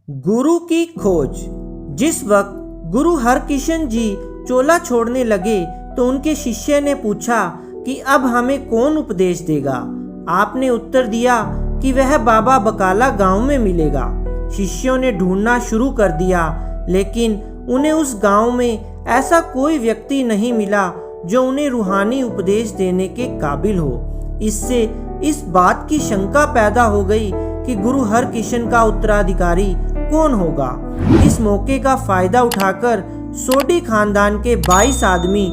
गुरु की खोज। जिस वक्त गुरु हरकिशन जी चोला छोड़ने लगे तो उनके शिष्य ने पूछा कि अब हमें कौन उपदेश देगा। आपने उत्तर दिया कि वह बाबा बकाला गांव में मिलेगा। शिष्यों ने ढूंढना शुरू कर दिया, लेकिन उन्हें उस गांव में ऐसा कोई व्यक्ति नहीं मिला जो उन्हें रूहानी उपदेश देने के काबिल हो। इससे इस बात की शंका पैदा हो गई कि गुरु हरकिशन का उत्तराधिकारी कौन होगा। इस मौके का फायदा उठाकर सोडी खानदान के 22 आदमी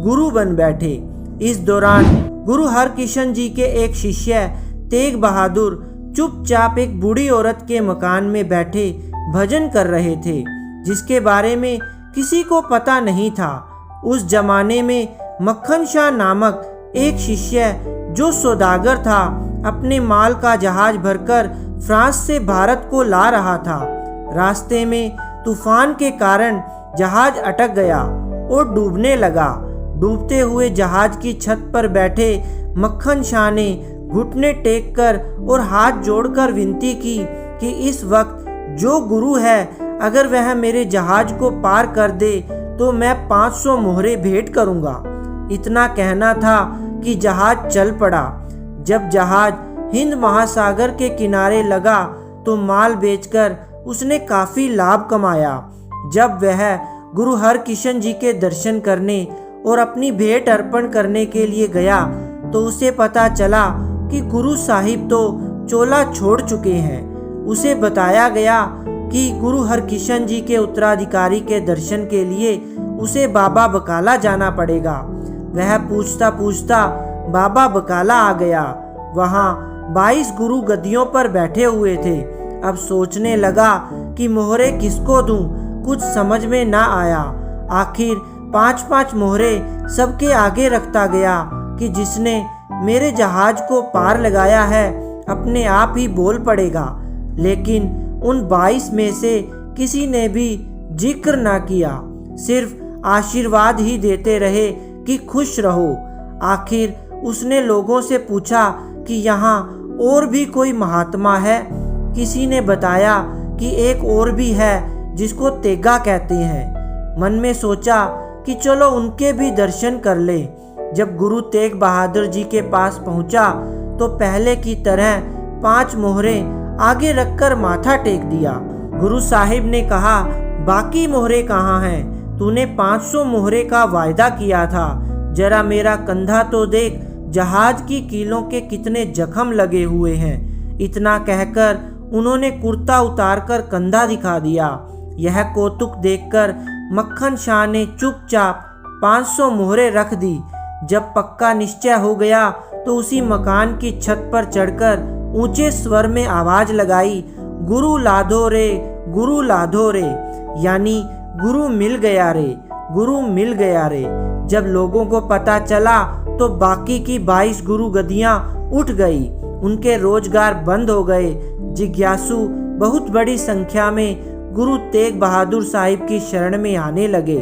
गुरु बन बैठे। इस दौरान गुरु हरकिशन जी के एक शिष्य तेग बहादुर चुपचाप एक बूढ़ी औरत के मकान में बैठे भजन कर रहे थे, जिसके बारे में किसी को पता नहीं था। उस जमाने में मक्खन शाह नामक एक शिष्य जो सौदागर था, अपने माल का जहाज भरकर फ्रांस से भारत को ला रहा था। रास्ते में तूफान के कारण जहाज अटक गया और डूबने लगा। डूबते हुए जहाज की छत पर बैठे मक्खन शाह ने घुटने टेक कर और हाथ जोड़कर विनती की कि इस वक्त जो गुरु है, अगर वह मेरे जहाज को पार कर दे तो मैं 500 मोहरे भेंट करूंगा। इतना कहना था कि जहाज चल पड़ा। जब जहाज हिंद महासागर के किनारे लगा तो माल बेचकर उसने काफी लाभ कमाया। जब वह गुरु हरकिशन जी के दर्शन करने और अपनी भेंट अर्पण करने के लिए गया तो उसे पता चला कि गुरु साहिब तो चोला छोड़ चुके हैं। उसे बताया गया कि गुरु हरकिशन जी के उत्तराधिकारी के दर्शन के लिए उसे बाबा बकाला जाना पड़ेगा। वह पूछता पूछता बाबा बकाला आ गया। वहाँ 22 गुरु गद्दियों पर बैठे हुए थे। अब सोचने लगा कि मोहरे किसको दूं, कुछ समझ में ना आया। आखिर 5-5 मोहरे सबके आगे रखता गया कि जिसने मेरे जहाज को पार लगाया है अपने आप ही बोल पड़ेगा। लेकिन उन 22 में से किसी ने भी जिक्र ना किया, सिर्फ आशीर्वाद ही देते रहे कि खुश रहो। आखिर उसने लोगों से पूछा कि यहाँ और भी कोई महात्मा है। किसी ने बताया कि एक और भी है जिसको तेगा कहते हैं। मन में सोचा कि चलो उनके भी दर्शन कर ले। जब गुरु तेग बहादुर जी के पास पहुंचा तो पहले की तरह 5 मोहरे आगे रखकर माथा टेक दिया। गुरु साहिब ने कहा, बाकी मोहरे कहाँ हैं? तूने 500 मोहरे का वायदा किया था। जरा मेरा कंधा तो देख, जहाज की कीलों के कितने जख्म लगे हुए हैं। इतना कहकर उन्होंने कुर्ता उतारकर कंधा दिखा दिया। यह कौतुक देखकर मक्खन शाह ने चुपचाप 500 मोहरे रख दी। जब पक्का निश्चय हो गया तो उसी मकान की छत पर चढ़कर ऊंचे स्वर में आवाज लगाई, गुरु लाधो रे, गुरु लाधो रे, यानी गुरु मिल गया रे, गुरु मिल गया रे। जब लोगों को पता चला तो बाकी की 22 गुरु गद्दियां उठ गई। उनके रोजगार बंद हो गए। जिज्ञासु बहुत बड़ी संख्या में गुरु तेग बहादुर साहिब की शरण में आने लगे।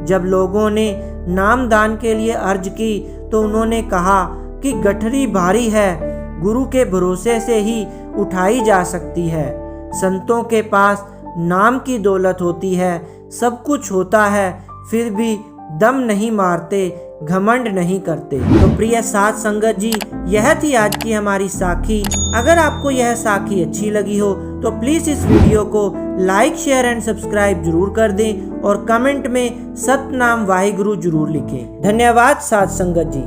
जब लोगों ने नामदान के लिए अर्ज की तो उन्होंने कहा कि गठरी भारी है, गुरु के भरोसे से ही उठाई जा सकती है। संतों के पास नाम की दौलत होती है, सब कुछ होता है, फिर भी दम नहीं मारते, घमंड नहीं करते। तो प्रिय साध संगत जी, यह थी आज की हमारी साखी। अगर आपको यह साखी अच्छी लगी हो तो प्लीज इस वीडियो को लाइक, शेयर एंड सब्सक्राइब जरूर कर दें और कमेंट में सतनाम वाहिगुरु जरूर लिखें। धन्यवाद साध संगत जी।